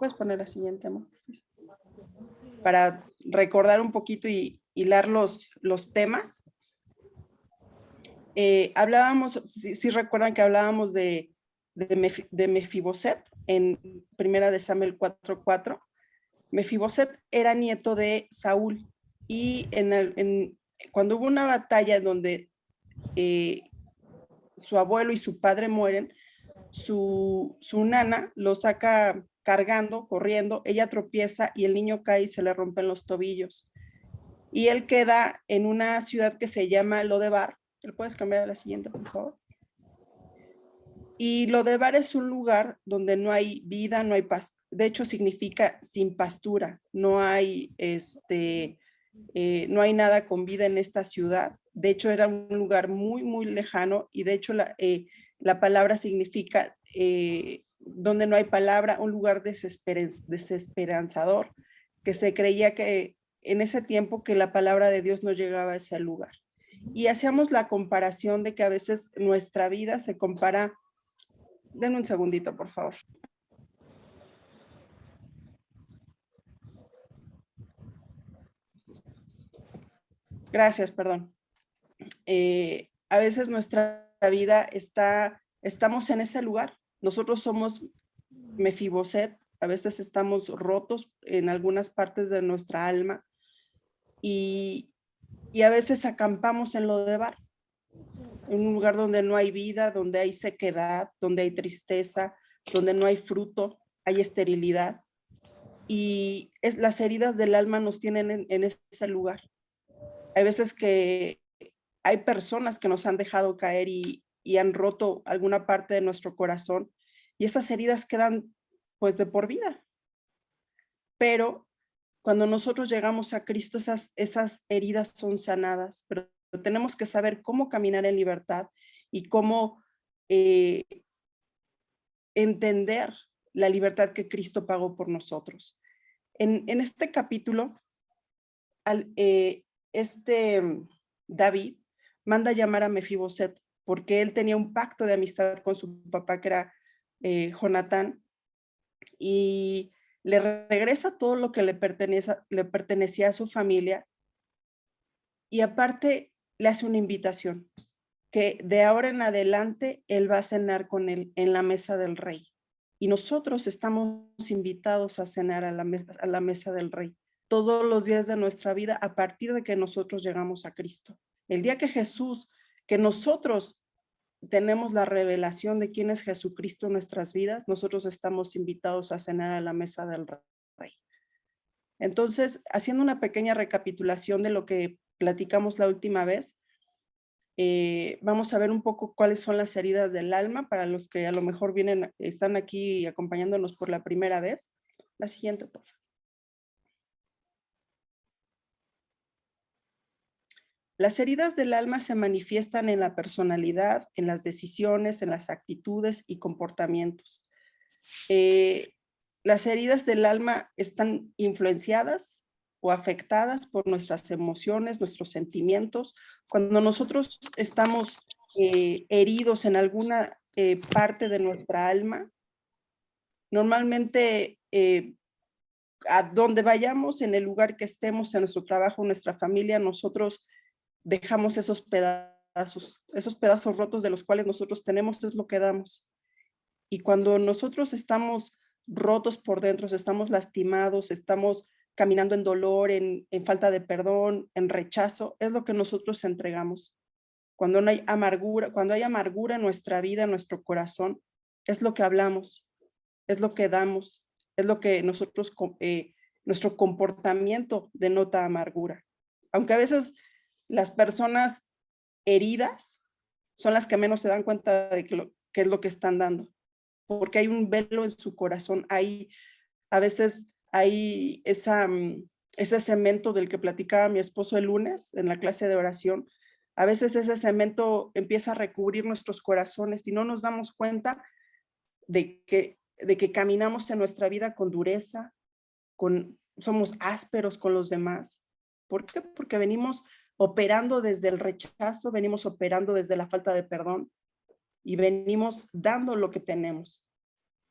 Puedes poner la siguiente, amor, para recordar un poquito y hilar los temas. Hablábamos, si recuerdan que hablábamos de Mefiboset en Primera de Samuel 4:4. Mefiboset era nieto de Saúl y cuando hubo una batalla en donde su abuelo y su padre mueren, su nana lo saca cargando, corriendo, ella tropieza y el niño cae y se le rompen los tobillos. Y él queda en una ciudad que se llama Lodebar. ¿Le puedes cambiar a la siguiente, por favor? Y Lodebar es un lugar donde no hay vida, no hay paz. De hecho, significa sin pastura. No hay, no hay nada con vida en esta ciudad. De hecho, era un lugar muy, muy lejano y de hecho la palabra significa donde no hay palabra, un lugar desesperanzador, que se creía que en ese tiempo que la palabra de Dios no llegaba a ese lugar. Y hacíamos la comparación de que a veces nuestra vida se compara. Denme un segundito, por favor. Gracias, perdón. A veces nuestra vida estamos en ese lugar. Nosotros somos Mefiboset, a veces estamos rotos en algunas partes de nuestra alma y a veces acampamos en Lodebar, en un lugar donde no hay vida, donde hay sequedad, donde hay tristeza, donde no hay fruto, hay esterilidad. Y las heridas del alma nos tienen en ese lugar. Hay veces que hay personas que nos han dejado caer y han roto alguna parte de nuestro corazón y esas heridas quedan pues de por vida. Pero cuando nosotros llegamos a Cristo, esas heridas son sanadas, pero tenemos que saber cómo caminar en libertad y cómo entender la libertad que Cristo pagó por nosotros. En este capítulo, David manda a llamar a Mefiboset porque él tenía un pacto de amistad con su papá que era Jonatán y le regresa todo lo que le pertenecía a su familia y aparte le hace una invitación que de ahora en adelante él va a cenar con él en la mesa del rey y nosotros estamos invitados a cenar a la mesa del rey todos los días de nuestra vida a partir de que nosotros llegamos a Cristo. El día que nosotros tenemos la revelación de quién es Jesucristo en nuestras vidas, nosotros estamos invitados a cenar a la mesa del Rey. Entonces, haciendo una pequeña recapitulación de lo que platicamos la última vez, vamos a ver un poco cuáles son las heridas del alma para los que a lo mejor están aquí acompañándonos por la primera vez. La siguiente, por favor. Las heridas del alma se manifiestan en la personalidad, en las decisiones, en las actitudes y comportamientos. Las heridas del alma están influenciadas o afectadas por nuestras emociones, nuestros sentimientos. Cuando nosotros estamos heridos en alguna parte de nuestra alma, normalmente a donde vayamos, en el lugar que estemos, en nuestro trabajo, en nuestra familia, nosotros dejamos esos pedazos rotos de los cuales nosotros tenemos, es lo que damos. Y cuando nosotros estamos rotos por dentro, estamos lastimados, estamos caminando en dolor, en falta de perdón, en rechazo, es lo que nosotros entregamos. Cuando no hay amargura en nuestra vida, en nuestro corazón, es lo que hablamos, es lo que damos, es lo que nuestro comportamiento denota amargura. Aunque a veces las personas heridas son las que menos se dan cuenta de qué es lo que están dando, porque hay un velo en su corazón, a veces hay ese cemento del que platicaba mi esposo el lunes en la clase de oración, a veces ese cemento empieza a recubrir nuestros corazones y no nos damos cuenta de que caminamos en nuestra vida con dureza, somos ásperos con los demás. ¿Por qué? Porque venimos operando desde el rechazo, venimos operando desde la falta de perdón y venimos dando lo que tenemos.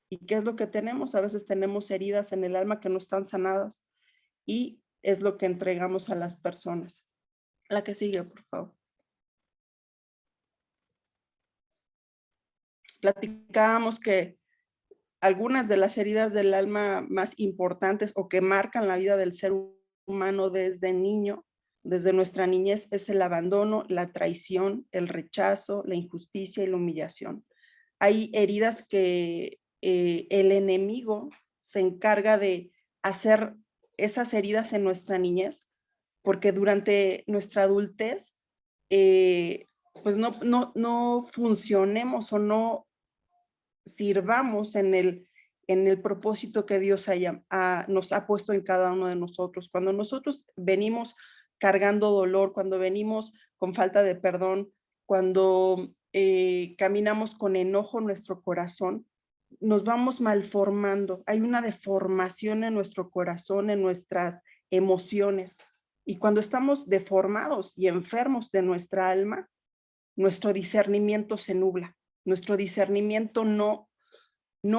¿Y qué es lo que tenemos? A veces tenemos heridas en el alma que no están sanadas y es lo que entregamos a las personas. La que sigue, por favor. Platicábamos que algunas de las heridas del alma más importantes o que marcan la vida del ser humano desde niño, desde nuestra niñez, es el abandono, la traición, el rechazo, la injusticia y la humillación. Hay heridas que el enemigo se encarga de hacer esas heridas en nuestra niñez, porque durante nuestra adultez, pues no funcionemos o no sirvamos en el propósito que Dios nos ha puesto en cada uno de nosotros. Cuando nosotros venimos cargando dolor, cuando venimos con falta de perdón, cuando caminamos con enojo en nuestro corazón, nos vamos malformando. Hay una deformación en nuestro corazón, en nuestras emociones. Y cuando estamos deformados y enfermos de nuestra alma, nuestro discernimiento se nubla. Nuestro discernimiento no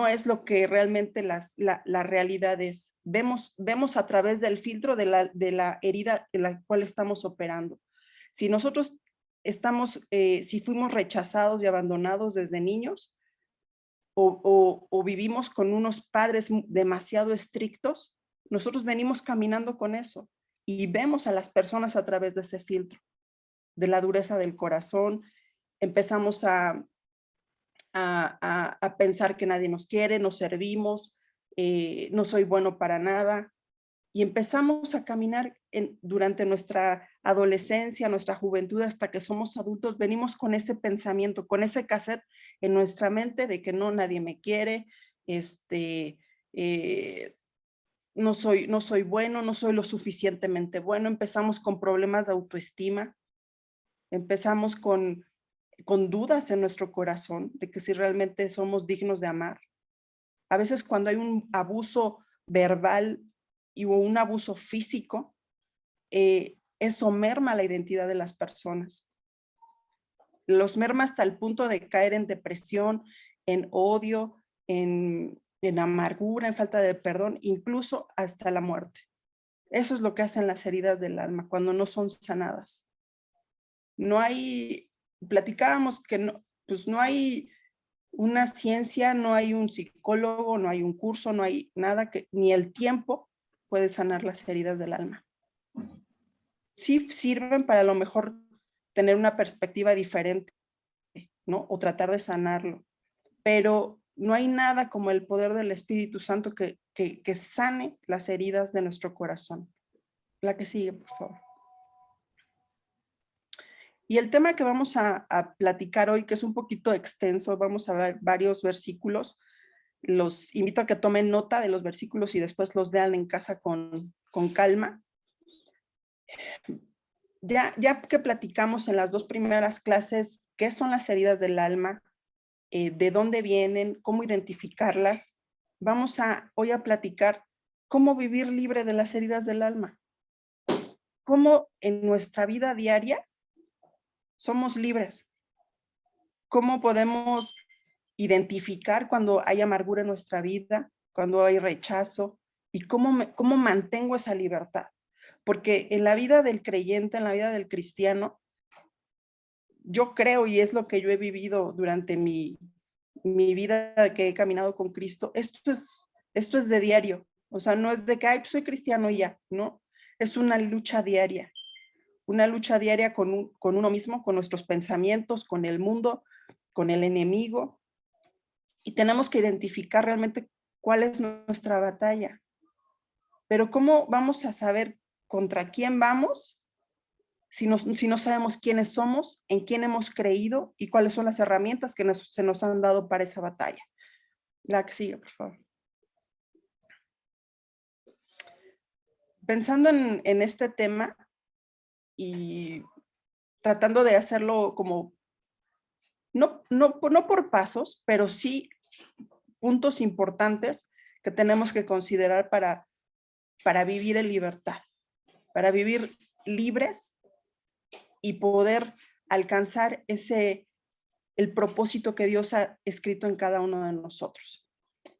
es lo que realmente la realidad es. Vemos a través del filtro de la herida en la cual estamos operando. Si nosotros si fuimos rechazados y abandonados desde niños o vivimos con unos padres demasiado estrictos, nosotros venimos caminando con eso y vemos a las personas a través de ese filtro, de la dureza del corazón. Empezamos a pensar que nadie nos quiere, no servimos, no soy bueno para nada. Y empezamos a caminar durante nuestra adolescencia, nuestra juventud, hasta que somos adultos, venimos con ese pensamiento, con ese cassette en nuestra mente de que no, nadie me quiere, eh, no soy bueno, no soy lo suficientemente bueno. Empezamos con problemas de autoestima, empezamos con dudas en nuestro corazón de que si realmente somos dignos de amar. A veces cuando hay un abuso verbal o un abuso físico, eso merma la identidad de las personas. Los merma hasta el punto de caer en depresión, en odio, en amargura, en falta de perdón, incluso hasta la muerte. Eso es lo que hacen las heridas del alma cuando no son sanadas. No hay, platicábamos que no, pues no hay una ciencia, no hay un psicólogo, no hay un curso, no hay nada que, ni el tiempo puede sanar las heridas del alma. Sí sirven para a lo mejor tener una perspectiva diferente, ¿no? O tratar de sanarlo, pero no hay nada como el poder del Espíritu Santo que sane las heridas de nuestro corazón. La que sigue, por favor. Y el tema que vamos a platicar hoy, que es un poquito extenso, vamos a ver varios versículos. Los invito a que tomen nota de los versículos y después los lean en casa con calma. Ya que platicamos en las dos primeras clases qué son las heridas del alma, de dónde vienen, cómo identificarlas, vamos hoy a platicar cómo vivir libre de las heridas del alma. Cómo en nuestra vida diaria somos libres. Cómo podemos identificar cuando hay amargura en nuestra vida, cuando hay rechazo, y cómo mantengo esa libertad. Porque en la vida del creyente, en la vida del cristiano, yo creo, y es lo que yo he vivido durante mi vida que he caminado con Cristo, esto es de diario. O sea, no es de que, ay, pues soy cristiano y ya, ¿no? Es una lucha diaria con uno mismo, con nuestros pensamientos, con el mundo, con el enemigo. Y tenemos que identificar realmente cuál es nuestra batalla. Pero ¿cómo vamos a saber contra quién vamos si no sabemos quiénes somos, en quién hemos creído y cuáles son las herramientas que se nos han dado para esa batalla? La que sigue, por favor. Pensando en este tema y tratando de hacerlo como, no por pasos, pero sí puntos importantes que tenemos que considerar para vivir en libertad, para vivir libres y poder alcanzar el propósito que Dios ha escrito en cada uno de nosotros.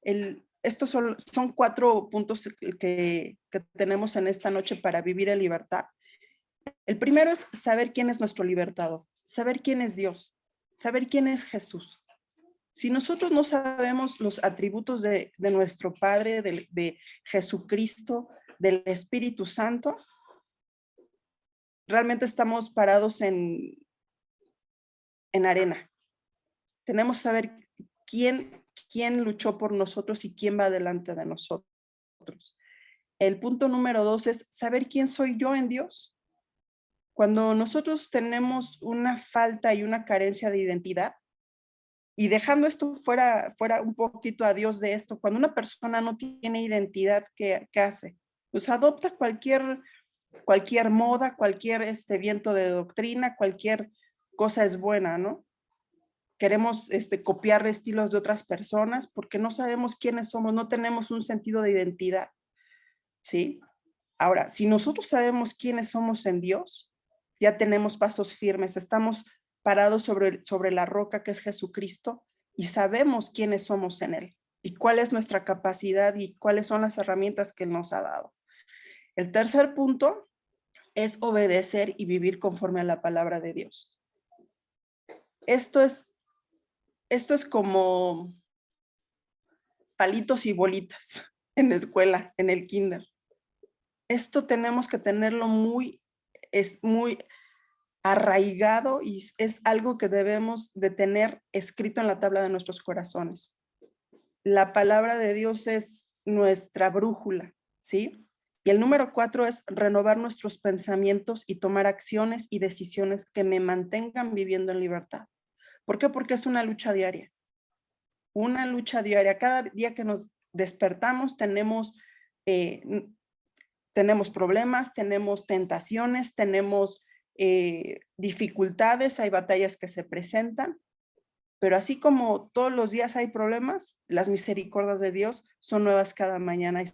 Estos son 4 puntos que tenemos en esta noche para vivir en libertad. El primero es saber quién es nuestro libertador, saber quién es Dios, saber quién es Jesús. Si nosotros no sabemos los atributos de nuestro Padre, de Jesucristo, del Espíritu Santo, realmente estamos parados en arena. Tenemos que saber quién luchó por nosotros y quién va delante de nosotros. El punto número 2 es saber quién soy yo en Dios. Cuando nosotros tenemos una falta y una carencia de identidad, y dejando esto fuera un poquito a Dios de esto, cuando una persona no tiene identidad, ¿qué hace? Pues adopta cualquier moda, cualquier viento de doctrina, cualquier cosa es buena, ¿no? Queremos copiar estilos de otras personas porque no sabemos quiénes somos, no tenemos un sentido de identidad, ¿sí? Ahora, si nosotros sabemos quiénes somos en Dios, ya tenemos pasos firmes, estamos parados sobre la roca que es Jesucristo y sabemos quiénes somos en Él y cuál es nuestra capacidad y cuáles son las herramientas que Él nos ha dado. El tercer punto es obedecer y vivir conforme a la palabra de Dios. Esto es como palitos y bolitas en la escuela, en el kinder. Esto tenemos que tenerlo muy arraigado y es algo que debemos de tener escrito en la tabla de nuestros corazones. La palabra de Dios es nuestra brújula, ¿sí? Y el número 4 es renovar nuestros pensamientos y tomar acciones y decisiones que me mantengan viviendo en libertad. ¿Por qué? Porque es una lucha diaria. Una lucha diaria. Cada día que nos despertamos tenemos problemas, tenemos tentaciones, tenemos dificultades, hay batallas que se presentan, pero así como todos los días hay problemas, las misericordias de Dios son nuevas cada mañana y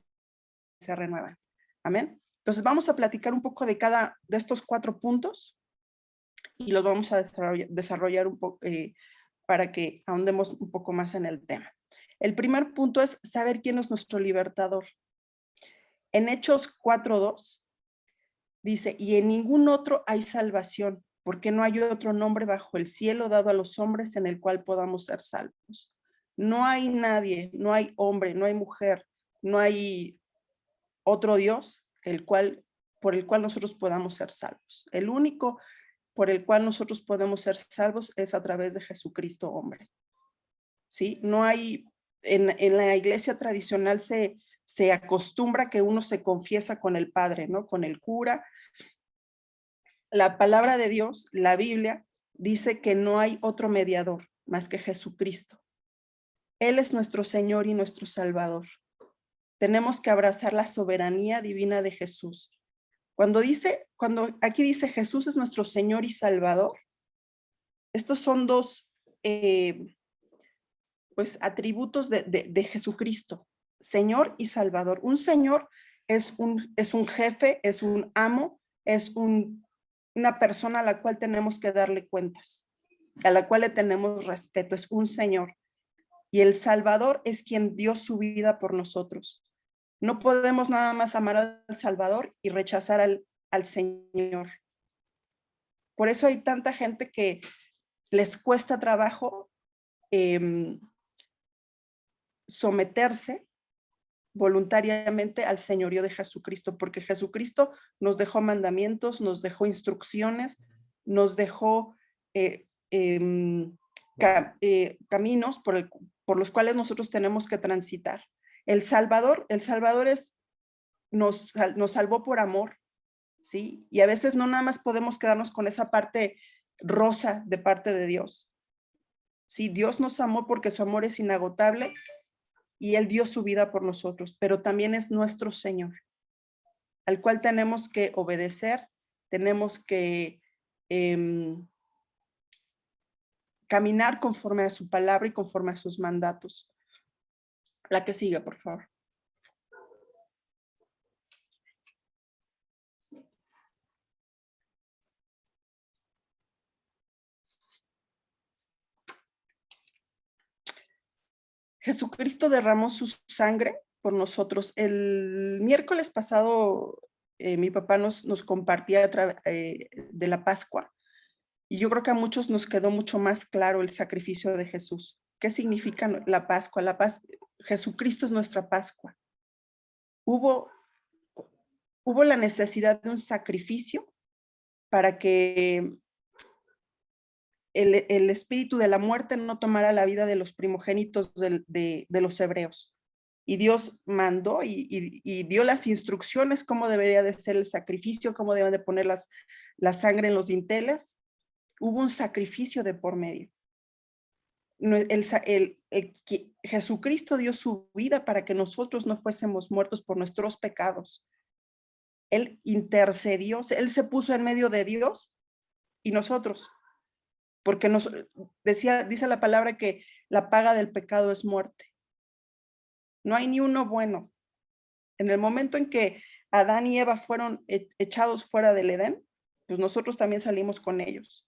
se renuevan. Amén. Entonces vamos a platicar un poco de cada de estos 4 puntos y los vamos a desarrollar un poco para que ahondemos un poco más en el tema. El primer punto es saber quién es nuestro libertador. En Hechos 4:2 dice, y en ningún otro hay salvación, porque no hay otro nombre bajo el cielo dado a los hombres en el cual podamos ser salvos. No hay nadie, no hay hombre, no hay mujer, no hay otro Dios por el cual nosotros podamos ser salvos. El único por el cual nosotros podemos ser salvos es a través de Jesucristo hombre. ¿Sí? No hay, en la iglesia tradicional se acostumbra que uno se confiesa con el Padre, ¿no? Con el cura. La palabra de Dios, la Biblia, dice que no hay otro mediador más que Jesucristo. Él es nuestro Señor y nuestro Salvador. Tenemos que abrazar la soberanía divina de Jesús. Cuando aquí dice Jesús es nuestro Señor y Salvador, estos son dos atributos de Jesucristo, Señor y Salvador. Un Señor es un jefe, es un amo, es una persona a la cual tenemos que darle cuentas, a la cual le tenemos respeto, es un Señor. Y el Salvador es quien dio su vida por nosotros. No podemos nada más amar al Salvador y rechazar al Señor. Por eso hay tanta gente que les cuesta trabajo someterse voluntariamente al señorío de Jesucristo, porque Jesucristo nos dejó mandamientos, nos dejó instrucciones, nos dejó caminos por los cuales nosotros tenemos que transitar. El Salvador nos salvó por amor, ¿sí? Y a veces no nada más podemos quedarnos con esa parte rosa de parte de Dios. Sí, Dios nos amó porque su amor es inagotable y Él dio su vida por nosotros, pero también es nuestro Señor, al cual tenemos que obedecer, tenemos que caminar conforme a su palabra y conforme a sus mandatos. La que sigue, por favor. Jesucristo derramó su sangre por nosotros. El miércoles pasado mi papá nos compartía de la Pascua y yo creo que a muchos nos quedó mucho más claro el sacrificio de Jesús. ¿Qué significa la Pascua? Jesucristo es nuestra Pascua. Hubo la necesidad de un sacrificio para que el espíritu de la muerte no tomara la vida de los primogénitos de los hebreos. Y Dios mandó y dio las instrucciones cómo debería de ser el sacrificio, cómo deben de poner la sangre en los dinteles. Hubo un sacrificio de por medio. Jesucristo dio su vida para que nosotros no fuésemos muertos por nuestros pecados. Él intercedió, él se puso en medio de Dios y nosotros, porque dice la palabra que la paga del pecado es muerte. No hay ni uno bueno. En el momento en que Adán y Eva fueron echados fuera del Edén, pues nosotros también salimos con ellos.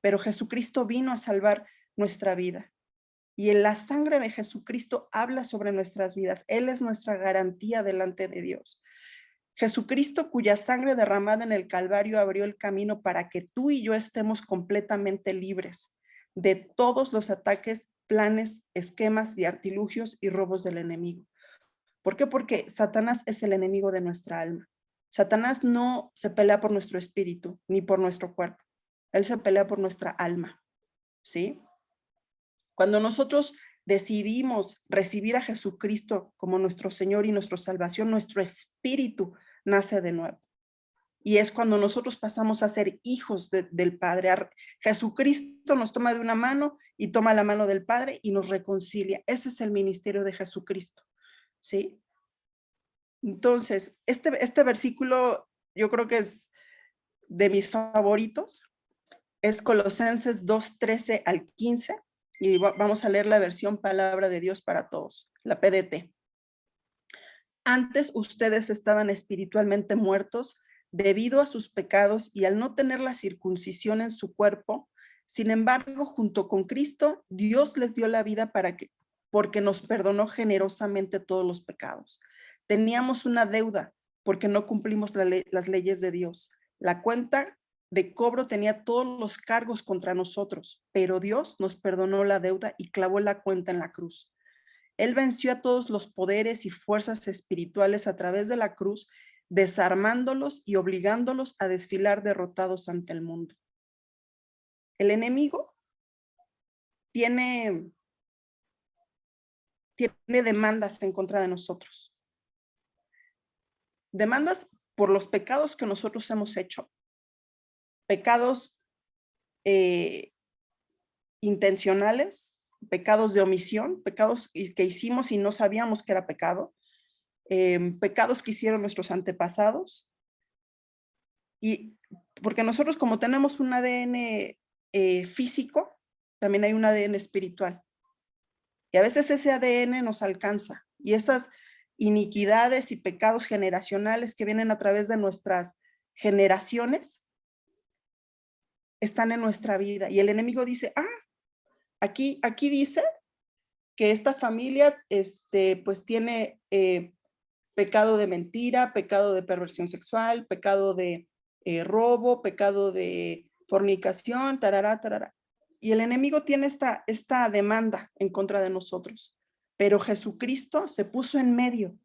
Pero Jesucristo vino a salvar nuestra vida. Y en la sangre de Jesucristo habla sobre nuestras vidas. Él es nuestra garantía delante de Dios. Jesucristo, cuya sangre derramada en el Calvario abrió el camino para que tú y yo estemos completamente libres de todos los ataques, planes, esquemas y artilugios y robos del enemigo. ¿Por qué? Porque Satanás es el enemigo de nuestra alma. Satanás no se pelea por nuestro espíritu ni por nuestro cuerpo. Él se pelea por nuestra alma, ¿sí? Cuando nosotros decidimos recibir a Jesucristo como nuestro Señor y nuestra salvación, nuestro espíritu nace de nuevo. Y es cuando nosotros pasamos a ser hijos del Padre. Jesucristo nos toma de una mano y toma la mano del Padre y nos reconcilia. Ese es el ministerio de Jesucristo, ¿sí? Entonces, este versículo yo creo que es de mis favoritos. Es Colosenses 2:13 al 15. Y vamos a leer la versión Palabra de Dios para Todos, la PDT. Antes ustedes estaban espiritualmente muertos debido a sus pecados y al no tener la circuncisión en su cuerpo. Sin embargo, junto con Cristo, Dios les dio la vida porque nos perdonó generosamente todos los pecados. Teníamos una deuda porque no cumplimos las leyes de Dios. La cuenta de cobro tenía todos los cargos contra nosotros, pero Dios nos perdonó la deuda y clavó la cuenta en la cruz. Él venció a todos los poderes y fuerzas espirituales a través de la cruz, desarmándolos y obligándolos a desfilar derrotados ante el mundo. El enemigo tiene demandas en contra de nosotros. Demandas por los pecados que nosotros hemos hecho. Pecados intencionales, pecados de omisión, pecados que hicimos y no sabíamos que era pecado, pecados que hicieron nuestros antepasados. Y porque nosotros, como tenemos un ADN físico, también hay un ADN espiritual. Y a veces ese ADN nos alcanza. Y esas iniquidades y pecados generacionales que vienen a través de nuestras generaciones están en nuestra vida. Y el enemigo dice, aquí dice que esta familia pues tiene pecado de mentira, pecado de perversión sexual, pecado de robo, pecado de fornicación, tarará, tarará. Y el enemigo tiene esta demanda en contra de nosotros. Pero Jesucristo se puso en medio.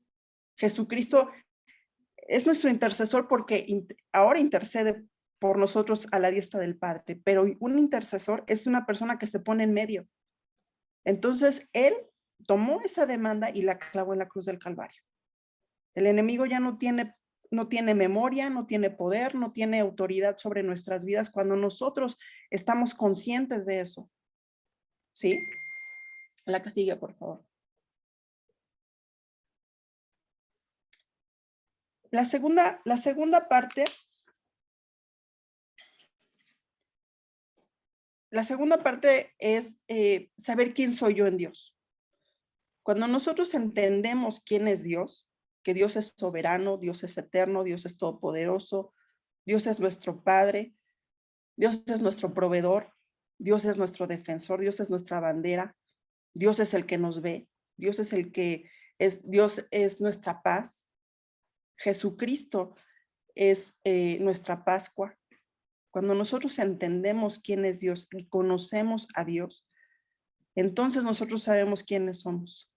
Jesucristo es nuestro intercesor porque ahora intercede por nosotros a la diestra del Padre. Pero un intercesor es una persona que se pone en medio. Entonces, él tomó esa demanda y la clavó en la cruz del Calvario. El enemigo ya no tiene memoria, no tiene poder, no tiene autoridad sobre nuestras vidas cuando nosotros estamos conscientes de eso. ¿Sí? La que sigue, por favor. La segunda parte es saber quién soy yo en Dios. Cuando nosotros entendemos quién es Dios, que Dios es soberano, Dios es eterno, Dios es todopoderoso, Dios es nuestro Padre, Dios es nuestro proveedor, Dios es nuestro defensor, Dios es nuestra bandera, Dios es el que nos ve. Dios es el que es, Dios es nuestra paz. Jesucristo es nuestra Pascua. Cuando nosotros entendemos quién es Dios y conocemos a Dios, entonces nosotros sabemos quiénes somos,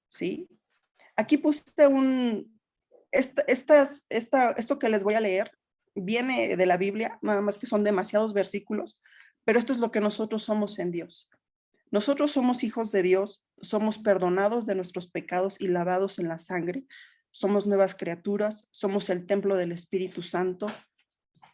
¿sí? Aquí puse esto que les voy a leer viene de la Biblia, nada más que son demasiados versículos, pero esto es lo que nosotros somos en Dios. Nosotros somos hijos de Dios, somos perdonados de nuestros pecados y lavados en la sangre, somos nuevas criaturas, somos el templo del Espíritu Santo,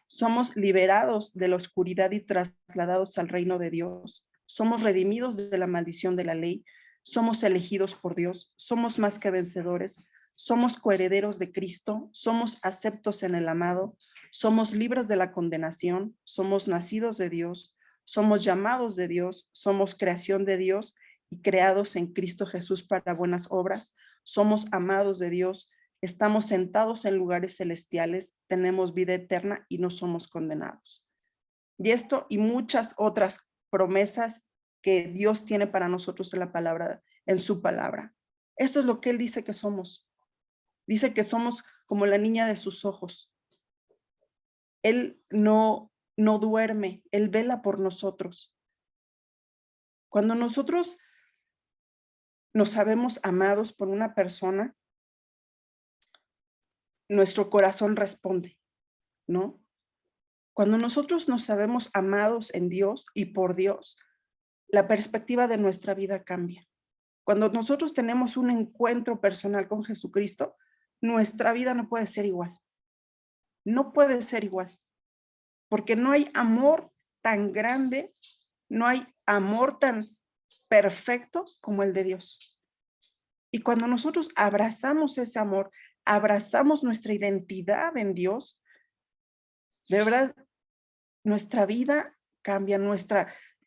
somos liberados de la oscuridad y trasladados al reino de Dios, somos redimidos de la maldición de la ley, somos elegidos por Dios, somos más que vencedores, somos coherederos de Cristo, somos aceptos en el amado, somos libres de la condenación, somos nacidos de Dios, somos llamados de Dios, somos creación de Dios y creados en Cristo Jesús para buenas obras, somos amados de Dios, estamos sentados en lugares celestiales, tenemos vida eterna y no somos condenados. Y esto y muchas otras promesas que Dios tiene para nosotros en la palabra, en su palabra. Esto es lo que Él dice que somos. Dice que somos como la niña de sus ojos. Él no duerme, Él vela por nosotros. Cuando nosotros nos sabemos amados por una persona, nuestro corazón responde, ¿no? Cuando nosotros nos sabemos amados en Dios y por Dios, la perspectiva de nuestra vida cambia. Cuando nosotros tenemos un encuentro personal con Jesucristo, nuestra vida no puede ser igual. No puede ser igual, porque no hay amor tan grande, no hay amor tan perfecto como el de Dios. Y cuando nosotros abrazamos ese amor, abrazamos nuestra identidad en Dios, de verdad, nuestra vida cambia,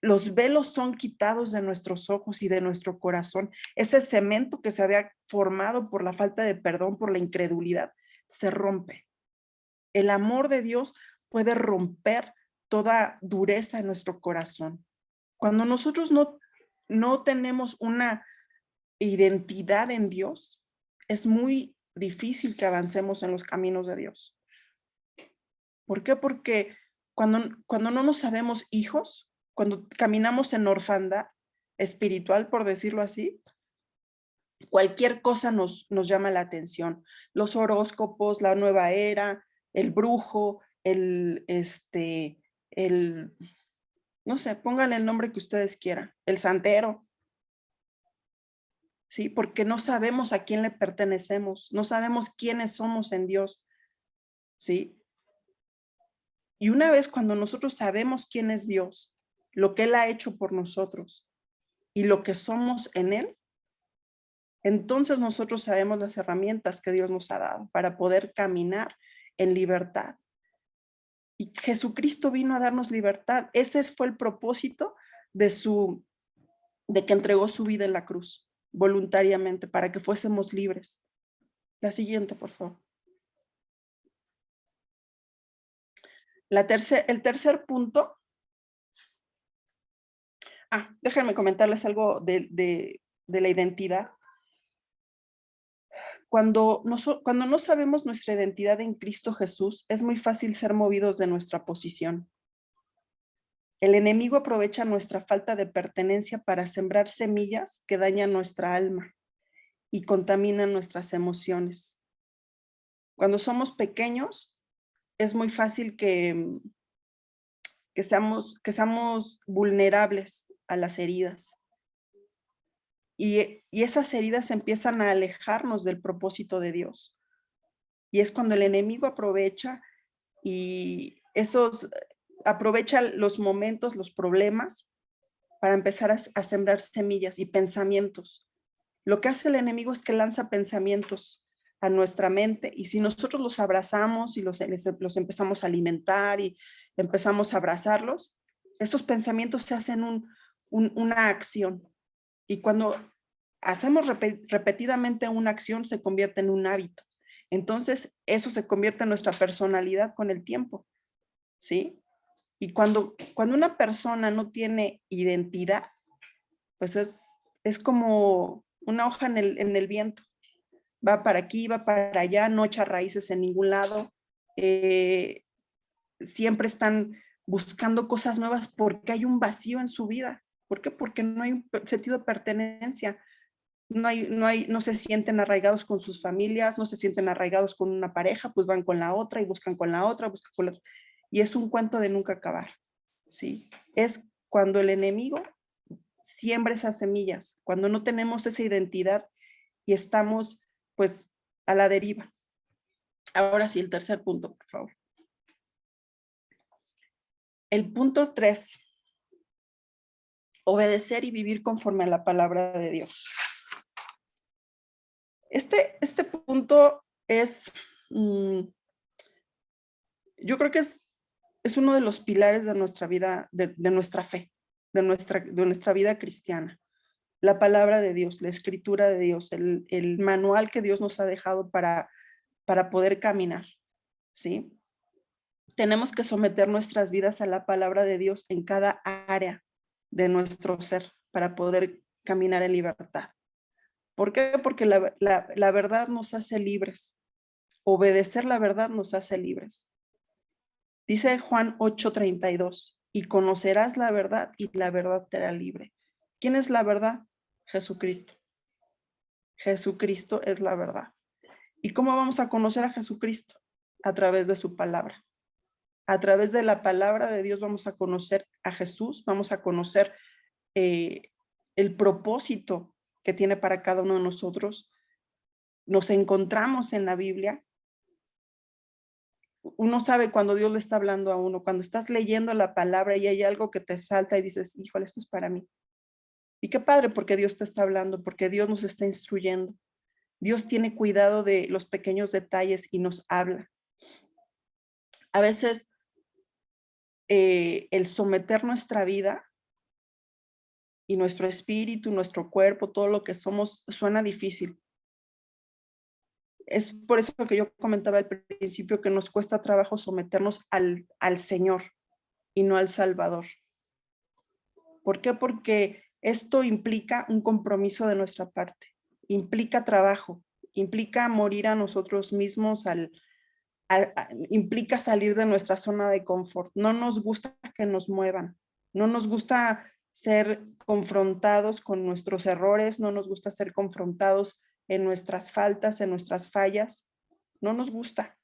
los velos son quitados de nuestros ojos y de nuestro corazón. Ese cemento que se había formado por la falta de perdón, por la incredulidad, se rompe. El amor de Dios puede romper toda dureza en nuestro corazón. Cuando nosotros no tenemos una identidad en Dios, es muy difícil que avancemos en los caminos de Dios. ¿Por qué? Porque cuando no nos sabemos hijos, cuando caminamos en orfandad espiritual, por decirlo así, cualquier cosa nos llama la atención. Los horóscopos, la nueva era, el brujo, no sé, pónganle el nombre que ustedes quieran, el santero, ¿sí? Porque no sabemos a quién le pertenecemos, no sabemos quiénes somos en Dios, ¿sí? Y una vez cuando nosotros sabemos quién es Dios, lo que Él ha hecho por nosotros y lo que somos en Él, entonces nosotros sabemos las herramientas que Dios nos ha dado para poder caminar en libertad. Y Jesucristo vino a darnos libertad. Ese fue el propósito de que entregó su vida en la cruz voluntariamente para que fuésemos libres. La siguiente, por favor. El tercer punto. Déjenme comentarles algo de la identidad. Cuando no sabemos nuestra identidad en Cristo Jesús, es muy fácil ser movidos de nuestra posición. El enemigo aprovecha nuestra falta de pertenencia para sembrar semillas que dañan nuestra alma y contaminan nuestras emociones. Cuando somos pequeños, es muy fácil que seamos vulnerables a las heridas. Y esas heridas empiezan a alejarnos del propósito de Dios. Y es cuando el enemigo aprovecha aprovecha los momentos, los problemas, para empezar a sembrar semillas y pensamientos. Lo que hace el enemigo es que lanza pensamientos a nuestra mente y si nosotros los abrazamos y los empezamos a alimentar y empezamos a abrazarlos, estos pensamientos se hacen una acción. Y cuando hacemos repetidamente una acción, se convierte en un hábito. Entonces, eso se convierte en nuestra personalidad con el tiempo, ¿sí? Y cuando una persona no tiene identidad, pues es como una hoja en el viento. Va para aquí, va para allá, no echa raíces en ningún lado. Siempre están buscando cosas nuevas porque hay un vacío en su vida. ¿Por qué? Porque no hay un sentido de pertenencia. No se sienten arraigados con sus familias, no se sienten arraigados con una pareja, pues van con la otra y buscan con la otra, buscan con la otra. Y es un cuento de nunca acabar, ¿sí? Es cuando el enemigo siembra esas semillas, cuando no tenemos esa identidad y estamos, pues, a la deriva. Ahora sí, el tercer punto, por favor. El punto 3, obedecer y vivir conforme a la palabra de Dios. Este punto es, yo creo que es uno de los pilares de nuestra vida, de nuestra fe, de nuestra vida cristiana. La palabra de Dios, la escritura de Dios, el manual que Dios nos ha dejado para poder caminar, ¿sí? Tenemos que someter nuestras vidas a la palabra de Dios en cada área de nuestro ser para poder caminar en libertad. ¿Por qué? Porque la verdad nos hace libres. Obedecer la verdad nos hace libres. Dice Juan 8:32, y conocerás la verdad y la verdad te hará libre. ¿Quién es la verdad? Jesucristo. Jesucristo es la verdad. ¿Y cómo vamos a conocer a Jesucristo? A través de su palabra. A través de la palabra de Dios vamos a conocer a Jesús, vamos a conocer el propósito que tiene para cada uno de nosotros. Nos encontramos en la Biblia. Uno sabe cuando Dios le está hablando a uno, cuando estás leyendo la palabra y hay algo que te salta y dices, híjole, esto es para mí. Y qué padre porque Dios te está hablando, porque Dios nos está instruyendo. Dios tiene cuidado de los pequeños detalles y nos habla. A veces el someter nuestra vida y nuestro espíritu, nuestro cuerpo, todo lo que somos, suena difícil. Es por eso que yo comentaba al principio que nos cuesta trabajo someternos al Señor y no al Salvador. ¿Por qué? Porque esto implica un compromiso de nuestra parte, implica trabajo, implica morir a nosotros mismos, implica salir de nuestra zona de confort. No nos gusta que nos muevan, no nos gusta ser confrontados con nuestros errores, no nos gusta ser confrontados en nuestras faltas, en nuestras fallas, no nos gusta.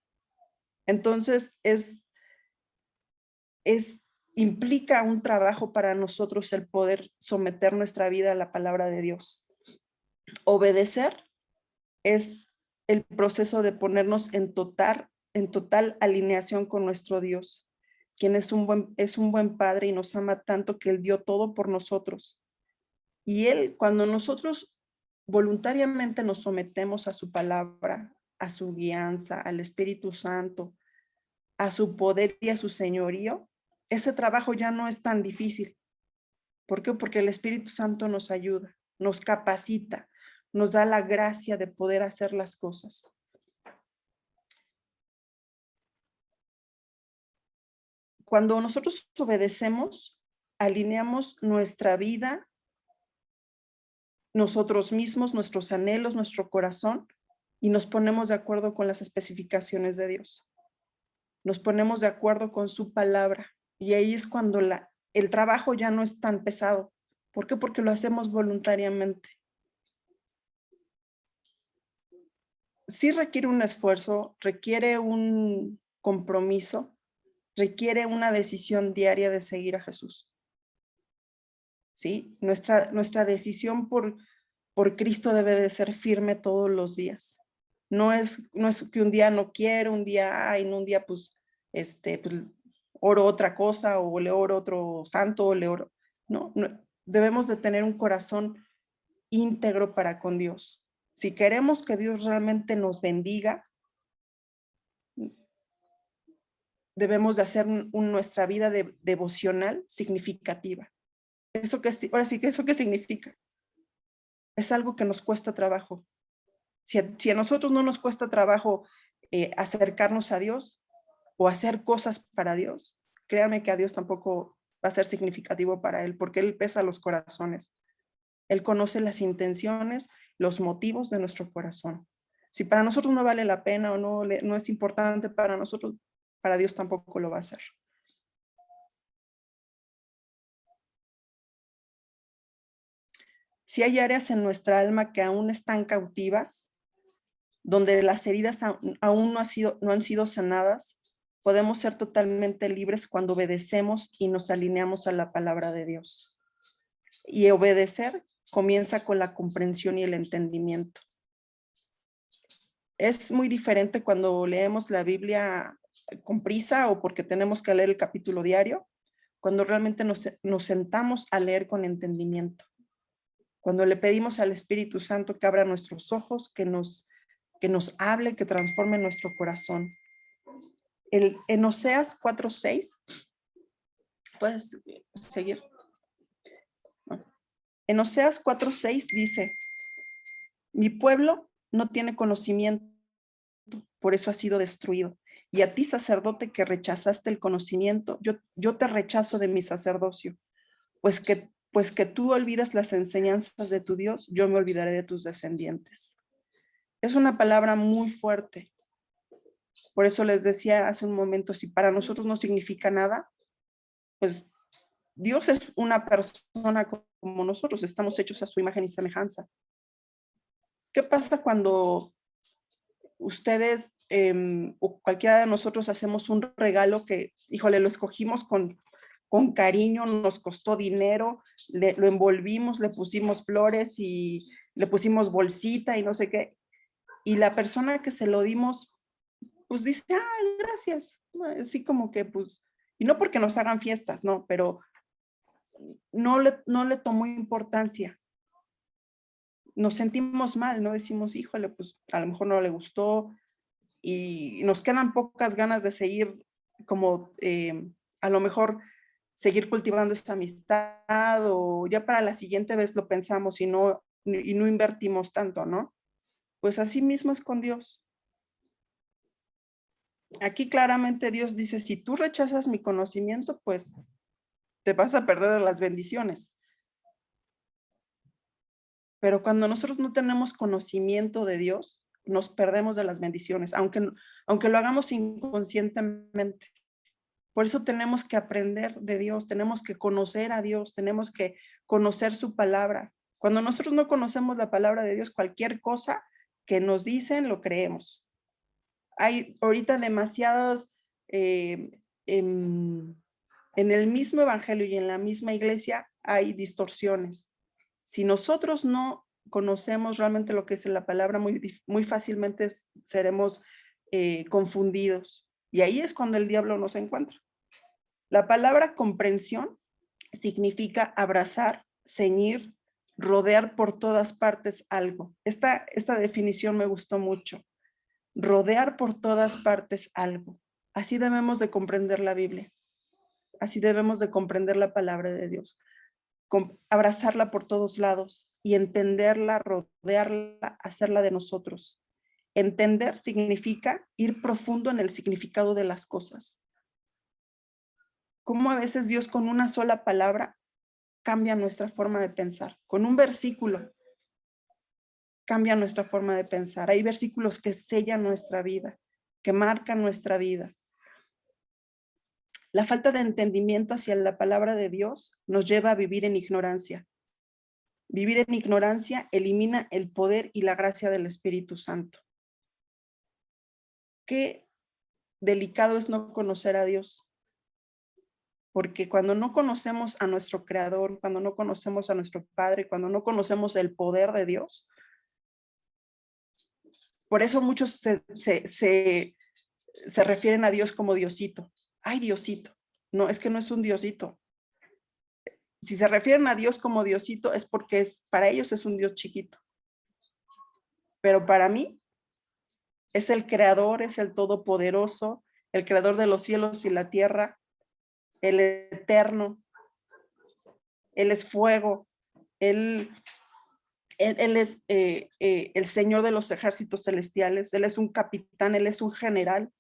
Entonces implica un trabajo para nosotros el poder someter nuestra vida a la palabra de Dios. Obedecer es el proceso de ponernos en total alineación con nuestro Dios, quien es un buen Padre y nos ama tanto que Él dio todo por nosotros. Y Él, cuando nosotros voluntariamente nos sometemos a su palabra, a su guianza, al Espíritu Santo, a su poder y a su señorío, ese trabajo ya no es tan difícil. ¿Por qué? Porque el Espíritu Santo nos ayuda, nos capacita, nos da la gracia de poder hacer las cosas. Cuando nosotros obedecemos, alineamos nuestra vida, nosotros mismos, nuestros anhelos, nuestro corazón, y nos ponemos de acuerdo con las especificaciones de Dios. Nos ponemos de acuerdo con su palabra. Y ahí es cuando el trabajo ya no es tan pesado. ¿Por qué? Porque lo hacemos voluntariamente. Sí requiere un esfuerzo, requiere un compromiso, requiere una decisión diaria de seguir a Jesús. ¿Sí? Nuestra decisión por Cristo debe de ser firme todos los días. No es que un día no quiero, un día, un día pues oro otra cosa o le oro otro santo o le oro. No, debemos de tener un corazón íntegro para con Dios. Si queremos que Dios realmente nos bendiga, debemos de hacer nuestra vida devocional significativa. Ahora sí que eso qué significa. Es algo que nos cuesta trabajo. Si a nosotros no nos cuesta trabajo acercarnos a Dios o hacer cosas para Dios, créanme que a Dios tampoco va a ser significativo para Él, porque Él pesa los corazones. Él conoce las intenciones, los motivos de nuestro corazón. Si para nosotros no vale la pena o no es importante para nosotros, para Dios tampoco lo va a hacer. Si hay áreas en nuestra alma que aún están cautivas, donde las heridas aún no han sido sanadas, podemos ser totalmente libres cuando obedecemos y nos alineamos a la palabra de Dios. Y obedecer comienza con la comprensión y el entendimiento. Es muy diferente cuando leemos la Biblia con prisa o porque tenemos que leer el capítulo diario, cuando realmente nos sentamos a leer con entendimiento. Cuando le pedimos al Espíritu Santo que abra nuestros ojos, que nos hable, que transforme nuestro corazón. En Oseas 4:6, puedes seguir. En Oseas 4:6 dice, mi pueblo no tiene conocimiento, por eso ha sido destruido. Y a ti, sacerdote, que rechazaste el conocimiento, yo te rechazo de mi sacerdocio, pues que tú olvidas las enseñanzas de tu Dios, yo me olvidaré de tus descendientes. Es una palabra muy fuerte. Por eso les decía hace un momento, si para nosotros no significa nada, pues Dios es una persona como nosotros, estamos hechos a su imagen y semejanza. ¿Qué pasa cuando ustedes o cualquiera de nosotros hacemos un regalo que, híjole, lo escogimos con cariño, nos costó dinero, lo envolvimos, le pusimos flores y le pusimos bolsita y no sé qué, y la persona que se lo dimos, pues dice, gracias, así como que pues, y no porque nos hagan fiestas, no, pero no le tomó importancia. Nos sentimos mal, ¿no? Decimos, híjole, pues a lo mejor no le gustó y nos quedan pocas ganas de seguir como a lo mejor seguir cultivando esta amistad o ya para la siguiente vez lo pensamos y no invertimos tanto, ¿no? Pues así mismo es con Dios. Aquí claramente Dios dice, si tú rechazas mi conocimiento, pues te vas a perder las bendiciones. Pero cuando nosotros no tenemos conocimiento de Dios, nos perdemos de las bendiciones, aunque lo hagamos inconscientemente. Por eso tenemos que aprender de Dios, tenemos que conocer a Dios, tenemos que conocer su palabra. Cuando nosotros no conocemos la palabra de Dios, cualquier cosa que nos dicen lo creemos. Hay ahorita demasiados, en el mismo evangelio y en la misma iglesia hay distorsiones. Si nosotros no conocemos realmente lo que es la palabra, muy fácilmente seremos confundidos. Y ahí es cuando el diablo nos encuentra. La palabra comprensión significa abrazar, ceñir, rodear por todas partes algo. Esta definición me gustó mucho. Rodear por todas partes algo. Así debemos de comprender la Biblia. Así debemos de comprender la palabra de Dios. Abrazarla por todos lados y entenderla, rodearla, hacerla de nosotros. Entender significa ir profundo en el significado de las cosas. Cómo a veces Dios con una sola palabra cambia nuestra forma de pensar. Con un versículo cambia nuestra forma de pensar. Hay versículos que sellan nuestra vida, que marcan nuestra vida. La falta de entendimiento hacia la palabra de Dios nos lleva a vivir en ignorancia. Vivir en ignorancia elimina el poder y la gracia del Espíritu Santo. Qué delicado es no conocer a Dios. Porque cuando no conocemos a nuestro Creador, cuando no conocemos a nuestro Padre, cuando no conocemos el poder de Dios, por eso muchos se refieren a Dios como Diosito. Ay, Diosito. No, es que no es un Diosito. Si se refieren a Dios como Diosito es porque para ellos es un Dios chiquito. Pero para mí es el Creador, es el Todopoderoso, el Creador de los cielos y la tierra, el Eterno. Él es fuego. Él es el Señor de los ejércitos celestiales. Él es un capitán, Él es un general.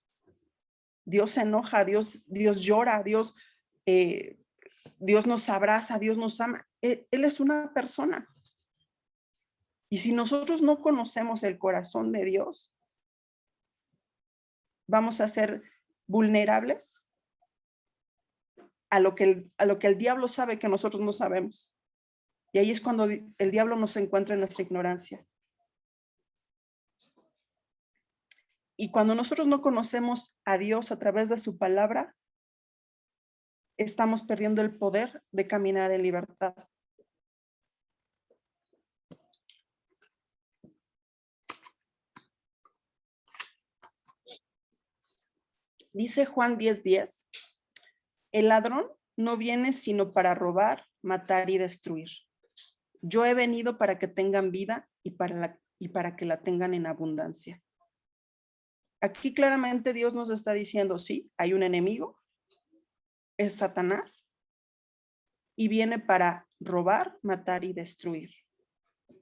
Dios se enoja, Dios llora, Dios nos abraza, Dios nos ama. Él es una persona. Y si nosotros no conocemos el corazón de Dios, vamos a ser vulnerables a lo que el diablo sabe que nosotros no sabemos. Y ahí es cuando el diablo nos encuentra en nuestra ignorancia. Y cuando nosotros no conocemos a Dios a través de su palabra, estamos perdiendo el poder de caminar en libertad. Dice Juan 10:10, el ladrón no viene sino para robar, matar y destruir. Yo he venido para que tengan vida y para que la tengan en abundancia. Aquí claramente Dios nos está diciendo, sí, hay un enemigo, es Satanás, y viene para robar, matar y destruir.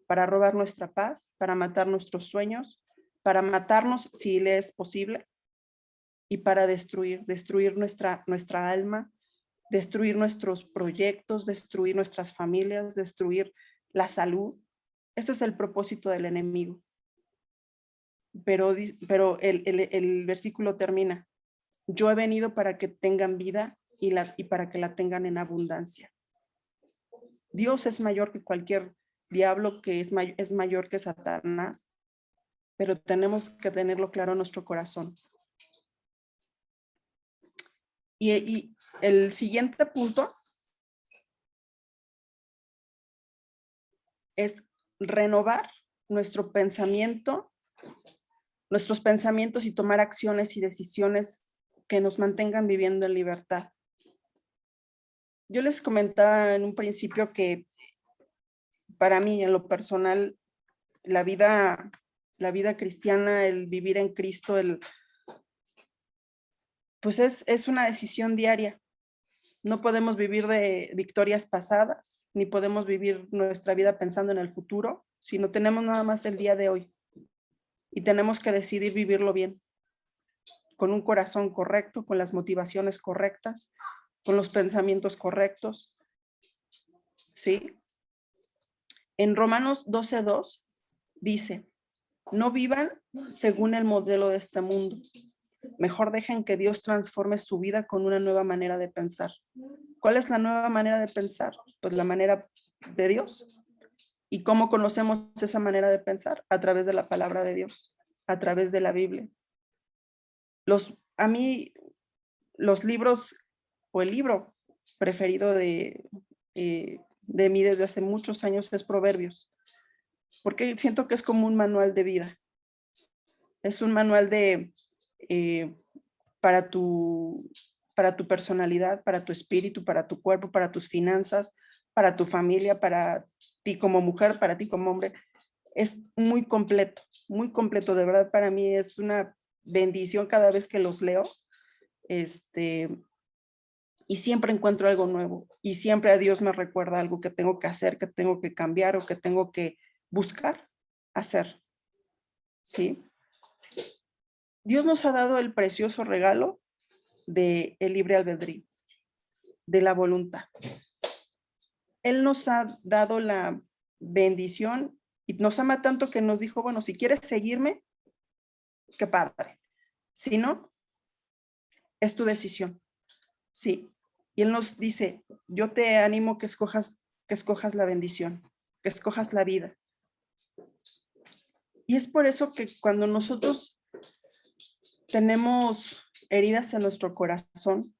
Para robar nuestra paz, para matar nuestros sueños, para matarnos si le es posible, y para destruir nuestra alma, destruir nuestros proyectos, destruir nuestras familias, destruir la salud. Ese es el propósito del enemigo. Pero el versículo termina, yo he venido para que tengan vida y para que la tengan en abundancia. Dios es mayor que cualquier diablo, que es mayor que Satanás, pero tenemos que tenerlo claro en nuestro corazón. Y el siguiente punto es renovar nuestros pensamientos y tomar acciones y decisiones que nos mantengan viviendo en libertad. Yo les comentaba en un principio que para mí, en lo personal, la vida cristiana, el vivir en Cristo, pues es una decisión diaria. No podemos vivir de victorias pasadas, ni podemos vivir nuestra vida pensando en el futuro, sino tenemos nada más el día de hoy. Y tenemos que decidir vivirlo bien, con un corazón correcto, con las motivaciones correctas, con los pensamientos correctos. ¿Sí? En Romanos 12:2 dice, no vivan según el modelo de este mundo. Mejor dejen que Dios transforme su vida con una nueva manera de pensar. ¿Cuál es la nueva manera de pensar? Pues la manera de Dios. ¿Y cómo conocemos esa manera de pensar? A través de la palabra de Dios, a través de la Biblia. A mí, los libros o el libro preferido de mí desde hace muchos años es Proverbios, porque siento que es como un manual de vida. Es un manual para tu personalidad, para tu espíritu, para tu cuerpo, para tus finanzas, para tu familia, para ti como mujer, para ti como hombre. Es muy completo, de verdad. Para mí es una bendición cada vez que los leo. Y siempre encuentro algo nuevo y siempre a Dios me recuerda algo que tengo que hacer, que tengo que cambiar o que tengo que buscar hacer. ¿Sí? Dios nos ha dado el precioso regalo del libre albedrío, de la voluntad. Él nos ha dado la bendición y nos ama tanto que nos dijo, bueno, si quieres seguirme, qué padre. Si no, es tu decisión. Sí. Y Él nos dice, yo te animo que escojas la bendición, que escojas la vida. Y es por eso que cuando nosotros tenemos heridas en nuestro corazón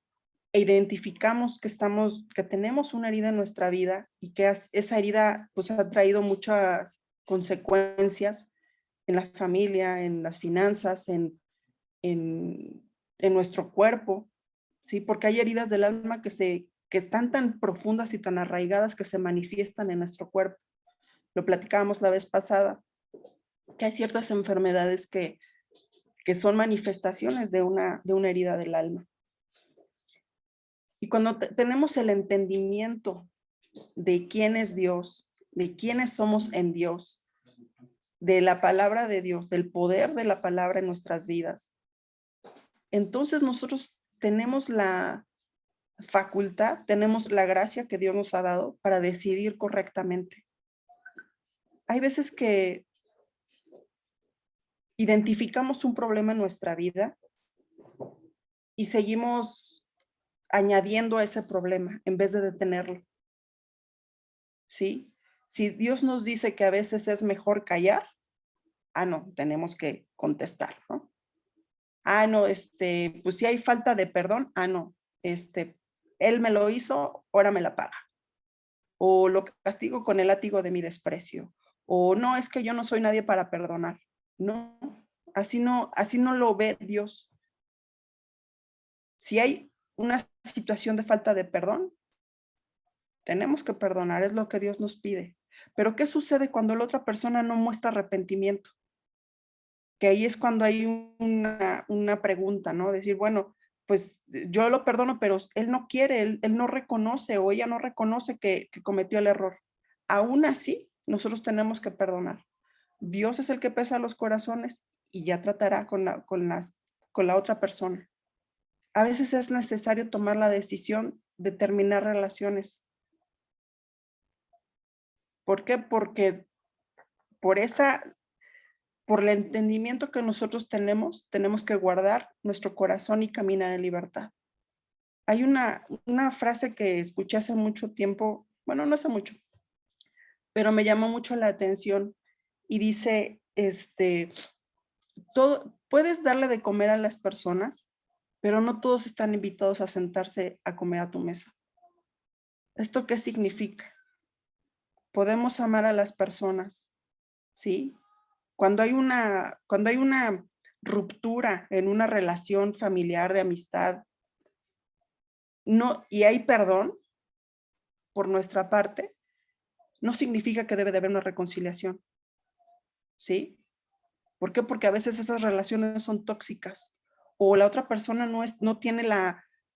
e identificamos que tenemos una herida en nuestra vida y que esa herida pues ha traído muchas consecuencias en la familia, en las finanzas, en nuestro cuerpo, ¿sí? Porque hay heridas del alma que están tan profundas y tan arraigadas que se manifiestan en nuestro cuerpo. Lo platicábamos la vez pasada, que hay ciertas enfermedades que son manifestaciones de una herida del alma. Y cuando tenemos el entendimiento de quién es Dios, de quiénes somos en Dios, de la palabra de Dios, del poder de la palabra en nuestras vidas, entonces nosotros tenemos la facultad, tenemos la gracia que Dios nos ha dado para decidir correctamente. Hay veces que identificamos un problema en nuestra vida y seguimos añadiendo a ese problema en vez de detenerlo, ¿sí? Si Dios nos dice que a veces es mejor callar, no, tenemos que contestar, ¿no? No, pues si hay falta de perdón, no, él me lo hizo, ahora me la paga. O lo castigo con el látigo de mi desprecio. O no, es que yo no soy nadie para perdonar. No, así no lo ve Dios. Si hay una situación de falta de perdón, tenemos que perdonar, es lo que Dios nos pide. Pero ¿qué sucede cuando la otra persona no muestra arrepentimiento? Que ahí es cuando hay una pregunta, ¿no? Decir, bueno, pues yo lo perdono, pero él no quiere, él no reconoce o ella no reconoce que cometió el error. Aún así, nosotros tenemos que perdonar. Dios es el que pesa los corazones y ya tratará con la otra persona. A veces es necesario tomar la decisión de terminar relaciones. ¿Por qué? Porque por por el entendimiento que nosotros tenemos que guardar nuestro corazón y caminar en libertad. Hay una frase que escuché hace mucho tiempo, bueno, no hace mucho, pero me llamó mucho la atención y dice, puedes darle de comer a las personas, pero no todos están invitados a sentarse a comer a tu mesa. ¿Esto qué significa? Podemos amar a las personas, ¿sí? Cuando hay una ruptura en una relación familiar de amistad, no, y hay perdón por nuestra parte, no significa que debe de haber una reconciliación, ¿sí? ¿Por qué? Porque a veces esas relaciones son tóxicas o la otra persona no tiene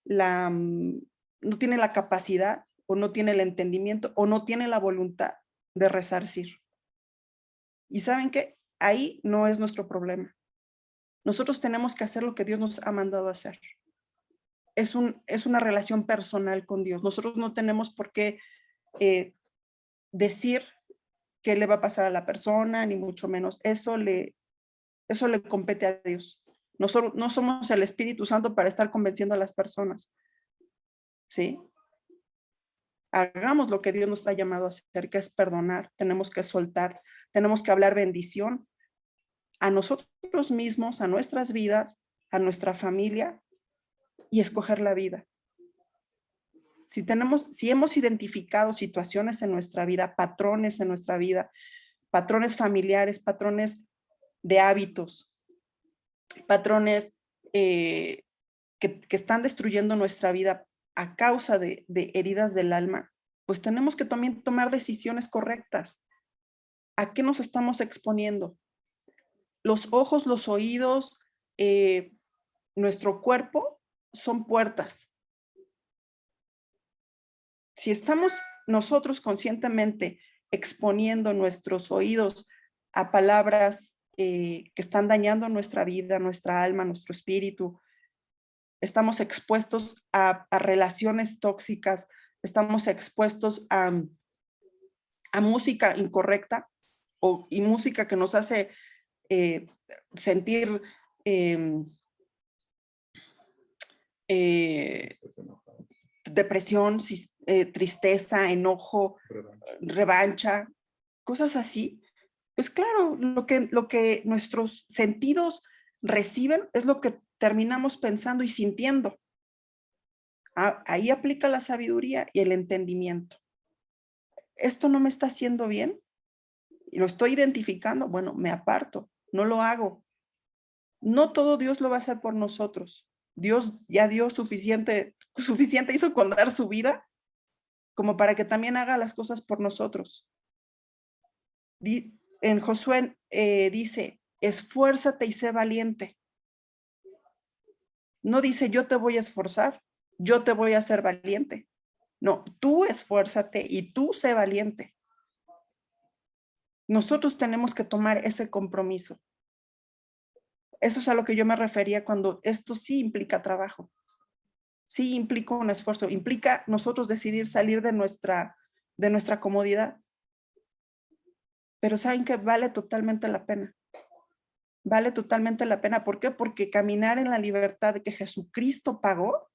no tiene la capacidad o no tiene el entendimiento o no tiene la voluntad de resarcir. ¿Y saben qué? Ahí no es nuestro problema. Nosotros tenemos que hacer lo que Dios nos ha mandado a hacer. Es una relación personal con Dios. Nosotros no tenemos por qué decir qué le va a pasar a la persona, ni mucho menos. Eso le compete a Dios. Nosotros no somos el Espíritu Santo para estar convenciendo a las personas, ¿sí? Hagamos lo que Dios nos ha llamado a hacer, que es perdonar. Tenemos que soltar, tenemos que hablar bendición a nosotros mismos, a nuestras vidas, a nuestra familia y escoger la vida. Si hemos identificado situaciones en nuestra vida, patrones en nuestra vida, patrones familiares, patrones de hábitos, patrones que están destruyendo nuestra vida a causa de heridas del alma, pues tenemos que también tomar decisiones correctas. ¿A qué nos estamos exponiendo? Los ojos, los oídos, nuestro cuerpo son puertas. Si estamos nosotros conscientemente exponiendo nuestros oídos a palabras que están dañando nuestra vida, nuestra alma, nuestro espíritu, estamos expuestos a relaciones tóxicas, estamos expuestos a música incorrecta y música que nos hace sentir depresión, tristeza, enojo, revancha, cosas así. Pues claro, lo que nuestros sentidos reciben es lo que terminamos pensando y sintiendo. Ahí aplica la sabiduría y el entendimiento. Esto no me está haciendo bien y lo estoy identificando, bueno, me aparto, no lo hago. No todo Dios lo va a hacer por nosotros. Dios ya dio suficiente hizo con dar su vida como para que también haga las cosas por nosotros. En Josué dice, esfuérzate y sé valiente. No dice, yo te voy a esforzar, yo te voy a hacer valiente. No, tú esfuérzate y tú sé valiente. Nosotros tenemos que tomar ese compromiso. Eso es a lo que yo me refería cuando esto sí implica trabajo. Sí implica un esfuerzo, implica nosotros decidir salir de nuestra comodidad. pero saben que vale totalmente la pena. Vale totalmente la pena. ¿Por qué? Porque caminar en la libertad de que Jesucristo pagó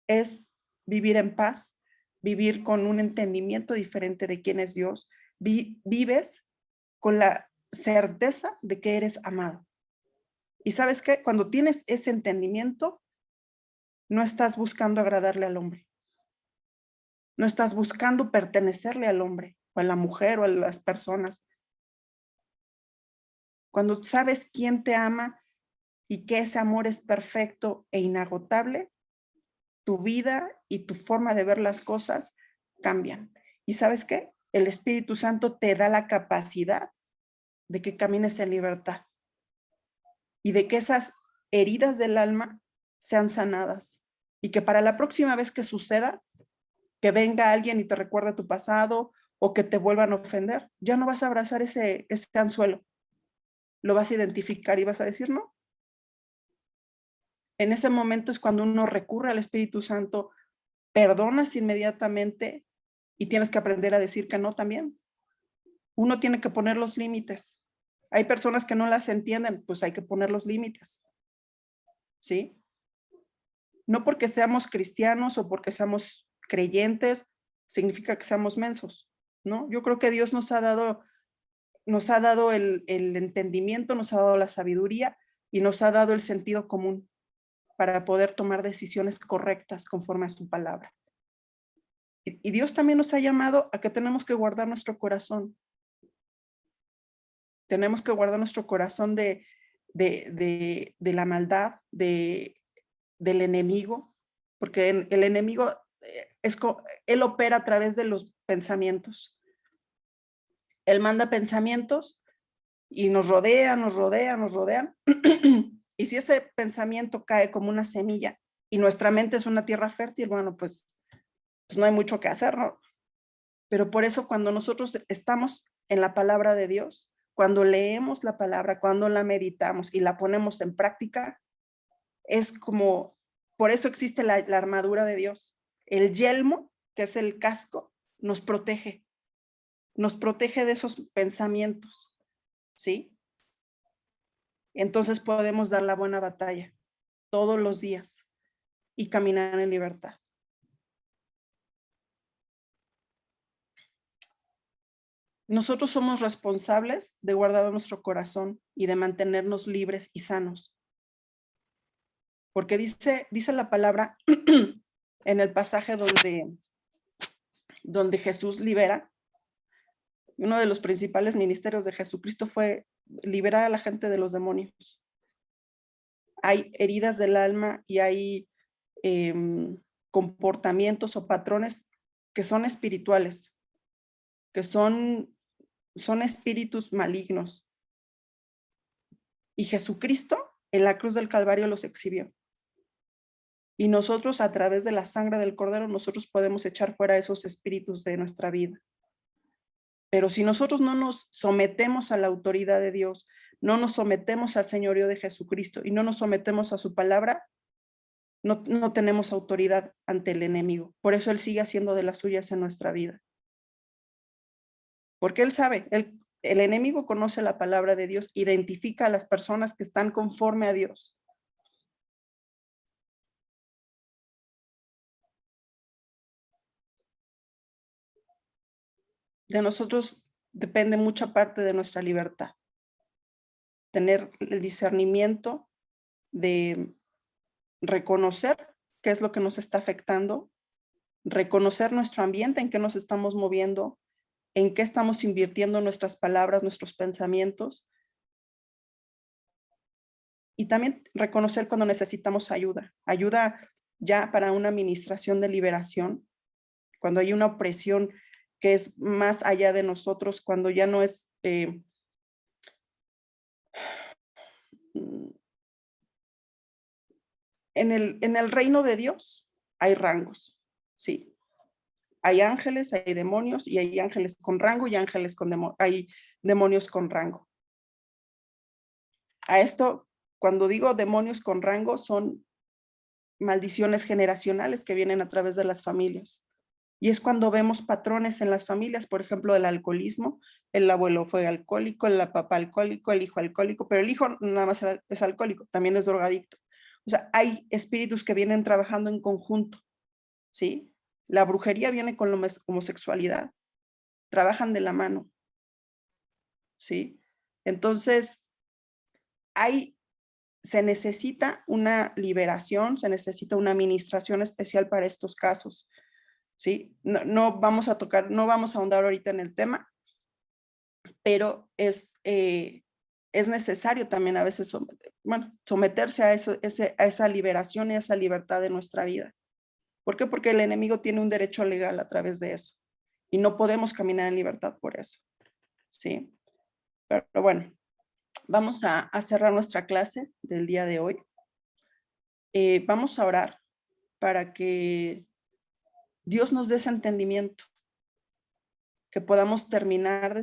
es vivir en paz, vivir con un entendimiento diferente de quién es Dios. Vives con la certeza de que eres amado. Y ¿sabes qué? Cuando tienes ese entendimiento, no estás buscando agradarle al hombre. No estás buscando pertenecerle al hombre o a la mujer o a las personas. Cuando sabes quién te ama y que ese amor es perfecto e inagotable, tu vida y tu forma de ver las cosas cambian. ¿Y sabes qué? El Espíritu Santo te da la capacidad de que camines en libertad y de que esas heridas del alma sean sanadas y que para la próxima vez que suceda, que venga alguien y te recuerde tu pasado o que te vuelvan a ofender, ya no vas a abrazar ese anzuelo, lo vas a identificar y vas a decir, no. En ese momento es cuando uno recurre al Espíritu Santo, perdonas inmediatamente y tienes que aprender a decir que no también. Uno tiene que poner los límites. Hay personas que no las entienden, pues hay que poner los límites. ¿Sí? No porque seamos cristianos o porque seamos creyentes, significa que seamos mensos, ¿no? Yo creo que Dios nos ha dado el entendimiento, nos ha dado la sabiduría y nos ha dado el sentido común para poder tomar decisiones correctas conforme a su palabra. Y Dios también nos ha llamado a que tenemos que guardar nuestro corazón. Tenemos que guardar nuestro corazón de la maldad, del enemigo, porque el enemigo él opera a través de los pensamientos. Él manda pensamientos y nos rodean, nos rodean, nos rodean. Y si ese pensamiento cae como una semilla y nuestra mente es una tierra fértil, bueno, pues no hay mucho que hacer, ¿no? Pero por eso cuando nosotros estamos en la palabra de Dios, cuando leemos la palabra, cuando la meditamos y la ponemos en práctica, es como, por eso existe la armadura de Dios. El yelmo, que es el casco, nos protege de esos pensamientos, ¿sí? Entonces podemos dar la buena batalla todos los días y caminar en libertad. Nosotros somos responsables de guardar nuestro corazón y de mantenernos libres y sanos. Porque dice la palabra en el pasaje donde Jesús libera, uno de los principales ministerios de Jesucristo fue liberar a la gente de los demonios. Hay heridas del alma y hay comportamientos o patrones que son espirituales, que son espíritus malignos. Y Jesucristo en la cruz del Calvario los exhibió. Y nosotros a través de la sangre del Cordero, nosotros podemos echar fuera esos espíritus de nuestra vida. Pero si nosotros no nos sometemos a la autoridad de Dios, no nos sometemos al señorío de Jesucristo y no nos sometemos a su palabra, no tenemos autoridad ante el enemigo. Por eso él sigue haciendo de las suyas en nuestra vida. Porque él sabe, el enemigo conoce la palabra de Dios, identifica a las personas que están conforme a Dios. De nosotros depende mucha parte de nuestra libertad. Tener el discernimiento de reconocer qué es lo que nos está afectando, reconocer nuestro ambiente, en qué nos estamos moviendo, en qué estamos invirtiendo nuestras palabras, nuestros pensamientos. Y también reconocer cuando necesitamos ayuda ya para una administración de liberación, cuando hay una opresión que es más allá de nosotros, cuando ya no es en el reino de Dios hay rangos, ¿sí? Hay ángeles, hay demonios y hay ángeles con rango y ángeles hay demonios con rango. A esto, cuando digo demonios con rango, son maldiciones generacionales que vienen a través de las familias. Y es cuando vemos patrones en las familias, por ejemplo, del alcoholismo. El abuelo fue alcohólico, el papá alcohólico, el hijo alcohólico, pero el hijo nada más es alcohólico, también es drogadicto. O sea, hay espíritus que vienen trabajando en conjunto, ¿sí? La brujería viene con la homosexualidad, trabajan de la mano, ¿sí? Entonces, hay, se necesita una liberación, se necesita una administración especial para estos casos, ¿sí? No vamos a tocar, no vamos a ahondar ahorita en el tema, pero es necesario también a veces someterse a, a esa liberación y a esa libertad de nuestra vida. ¿Por qué? Porque el enemigo tiene un derecho legal a través de eso y no podemos caminar en libertad por eso, ¿sí? Pero bueno, vamos a cerrar nuestra clase del día de hoy. Vamos a orar para que Dios nos dé ese entendimiento, que podamos terminar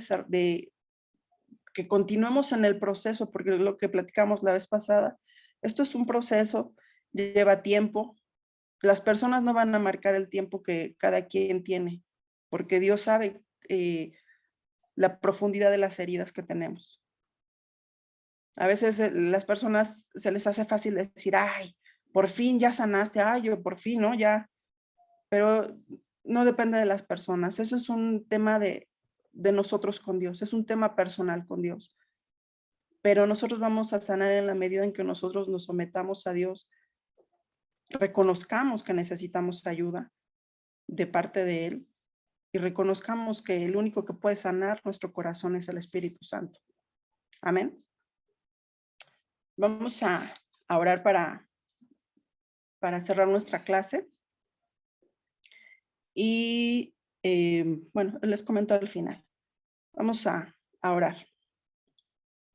que continuemos en el proceso, porque lo que platicamos la vez pasada, esto es un proceso, lleva tiempo. Las personas no van a marcar el tiempo que cada quien tiene, porque Dios sabe la profundidad de las heridas que tenemos. A veces las personas se les hace fácil decir, ay, por fin ya sanaste, ay, yo por fin, ¿no? Ya, pero no depende de las personas. Eso es un tema de nosotros con Dios, es un tema personal con Dios. Pero nosotros vamos a sanar en la medida en que nosotros nos sometamos a Dios, reconozcamos que necesitamos ayuda de parte de Él y reconozcamos que el único que puede sanar nuestro corazón es el Espíritu Santo. Amén. Vamos a orar para cerrar nuestra clase. Y bueno, les comento al final. Vamos a orar.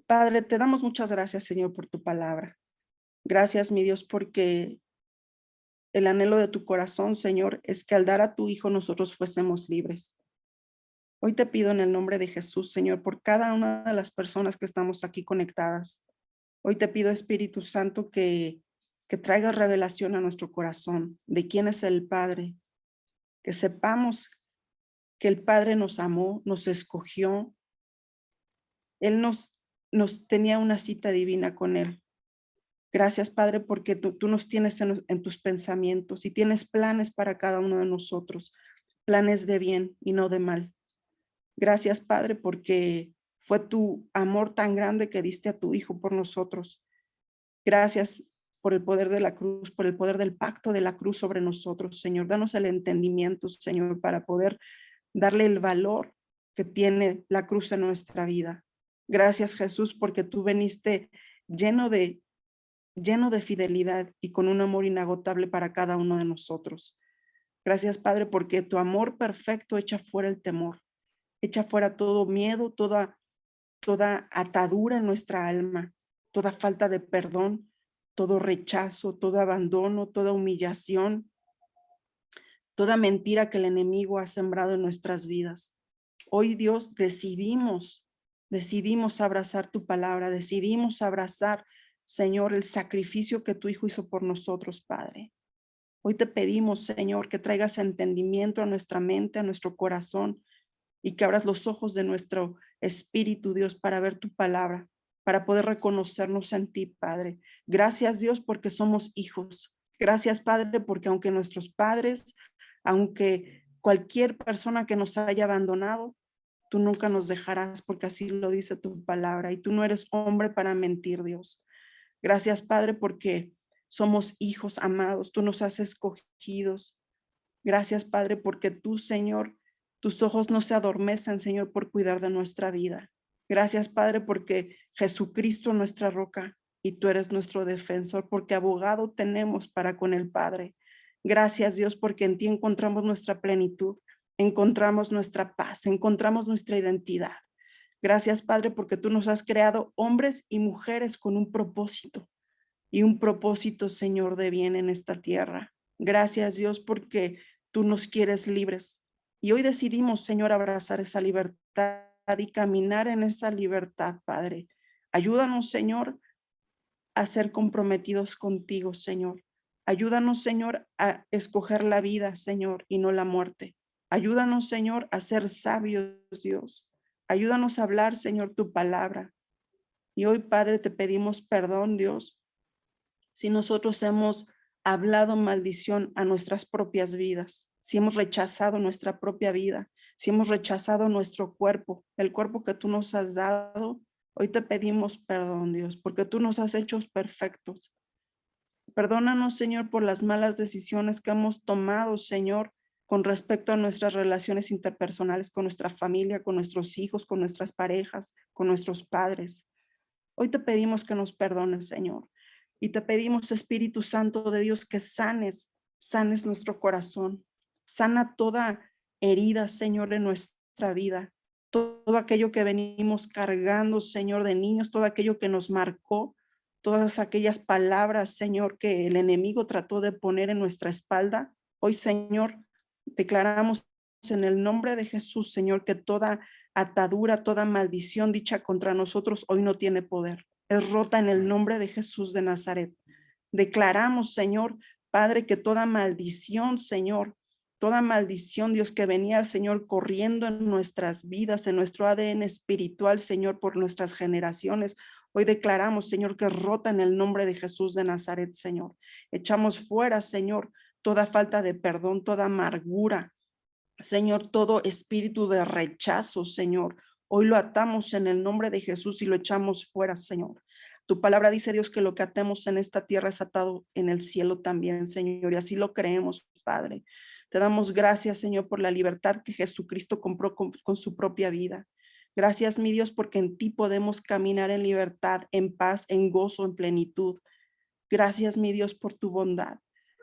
Padre, te damos muchas gracias, Señor, por tu palabra. Gracias, mi Dios, porque el anhelo de tu corazón, Señor, es que al dar a tu Hijo nosotros fuésemos libres. Hoy te pido en el nombre de Jesús, Señor, por cada una de las personas que estamos aquí conectadas. Hoy te pido, Espíritu Santo, que traiga revelación a nuestro corazón de quién es el Padre, que sepamos que el Padre nos amó, nos escogió. Él nos tenía una cita divina con Él. Gracias, Padre, porque tú nos tienes en tus pensamientos y tienes planes para cada uno de nosotros, planes de bien y no de mal. Gracias, Padre, porque fue tu amor tan grande que diste a tu Hijo por nosotros. Gracias por el poder de la cruz, por el poder del pacto de la cruz sobre nosotros, Señor. Danos el entendimiento, Señor, para poder darle el valor que tiene la cruz en nuestra vida. Gracias, Jesús, porque tú veniste lleno de fidelidad y con un amor inagotable para cada uno de nosotros. Gracias, Padre, porque tu amor perfecto echa fuera el temor, echa fuera todo miedo, toda atadura en nuestra alma, toda falta de perdón, todo rechazo, todo abandono, toda humillación, toda mentira que el enemigo ha sembrado en nuestras vidas. Hoy, Dios, decidimos abrazar tu palabra, decidimos abrazar, Señor, el sacrificio que tu Hijo hizo por nosotros, Padre. Hoy te pedimos, Señor, que traigas entendimiento a nuestra mente, a nuestro corazón, y que abras los ojos de nuestro espíritu, Dios, para ver tu palabra, para poder reconocernos en ti, Padre. Gracias, Dios, porque somos hijos. Gracias, Padre, porque aunque nuestros padres, aunque cualquier persona que nos haya abandonado, tú nunca nos dejarás, porque así lo dice tu palabra, y tú no eres hombre para mentir, Dios. Gracias, Padre, porque somos hijos amados, tú nos has escogidos. Gracias, Padre, porque tú, Señor, tus ojos no se adormecen, Señor, por cuidar de nuestra vida. Gracias, Padre, porque Jesucristo es nuestra roca y tú eres nuestro defensor, porque abogado tenemos para con el Padre. Gracias, Dios, porque en ti encontramos nuestra plenitud, encontramos nuestra paz, encontramos nuestra identidad. Gracias, Padre, porque tú nos has creado hombres y mujeres con un propósito y un propósito, Señor, de bien en esta tierra. Gracias, Dios, porque tú nos quieres libres. Y hoy decidimos, Señor, abrazar esa libertad y caminar en esa libertad, Padre. Ayúdanos, Señor, a ser comprometidos contigo, Señor. Ayúdanos, Señor, a escoger la vida, Señor, y no la muerte. Ayúdanos, Señor, a ser sabios, Dios. Ayúdanos a hablar, Señor, tu palabra. Y hoy, Padre, te pedimos perdón, Dios, si nosotros hemos hablado maldición a nuestras propias vidas, si hemos rechazado nuestra propia vida, si hemos rechazado nuestro cuerpo, el cuerpo que tú nos has dado. Hoy te pedimos perdón, Dios, porque tú nos has hecho perfectos. Perdónanos, Señor, por las malas decisiones que hemos tomado, Señor, con respecto a nuestras relaciones interpersonales con nuestra familia, con nuestros hijos, con nuestras parejas, con nuestros padres. Hoy te pedimos que nos perdones, Señor. Y te pedimos, Espíritu Santo de Dios, que sanes nuestro corazón. Sana toda herida, Señor, de nuestra vida. Todo aquello que venimos cargando, Señor, de niños, todo aquello que nos marcó, todas aquellas palabras, Señor, que el enemigo trató de poner en nuestra espalda. Hoy, Señor, declaramos en el nombre de Jesús, Señor, que toda atadura, toda maldición dicha contra nosotros hoy no tiene poder. Es rota en el nombre de Jesús de Nazaret. Declaramos, Señor, Padre, que toda maldición, Señor, toda maldición, Dios, que venía, Señor, corriendo en nuestras vidas, en nuestro ADN espiritual, Señor, por nuestras generaciones. Hoy declaramos, Señor, que es rota en el nombre de Jesús de Nazaret, Señor. Echamos fuera, Señor, toda falta de perdón, toda amargura, Señor, todo espíritu de rechazo, Señor. Hoy lo atamos en el nombre de Jesús y lo echamos fuera, Señor. Tu palabra dice, Dios, que lo que atemos en esta tierra es atado en el cielo también, Señor, y así lo creemos, Padre. Te damos gracias, Señor, por la libertad que Jesucristo compró con su propia vida. Gracias, mi Dios, porque en ti podemos caminar en libertad, en paz, en gozo, en plenitud. Gracias, mi Dios, por tu bondad.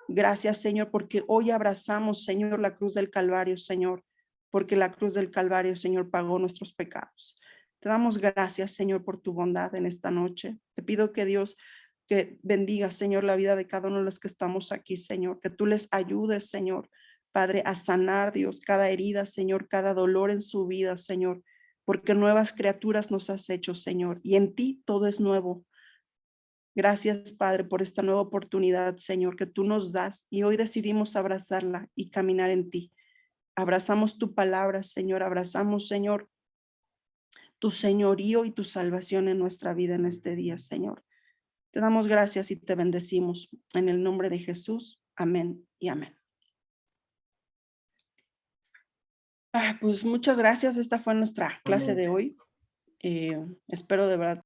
Gracias, Señor, porque hoy abrazamos, Señor, la cruz del Calvario, Señor, porque la cruz del Calvario, Señor, pagó nuestros pecados. Te damos gracias, Señor, por tu bondad en esta noche. Te pido que Dios, que bendiga, Señor, la vida de cada uno de los que estamos aquí, Señor, que tú les ayudes, Señor, Padre, a sanar, Dios, cada herida, Señor, cada dolor en su vida, Señor, porque nuevas criaturas nos has hecho, Señor, y en ti todo es nuevo. Gracias, Padre, por esta nueva oportunidad, Señor, que tú nos das y hoy decidimos abrazarla y caminar en ti. Abrazamos tu palabra, Señor, abrazamos, Señor, tu señorío y tu salvación en nuestra vida en este día, Señor. Te damos gracias y te bendecimos en el nombre de Jesús. Amén y amén. Pues muchas gracias. Esta fue nuestra clase Amén. de hoy. Espero de verdad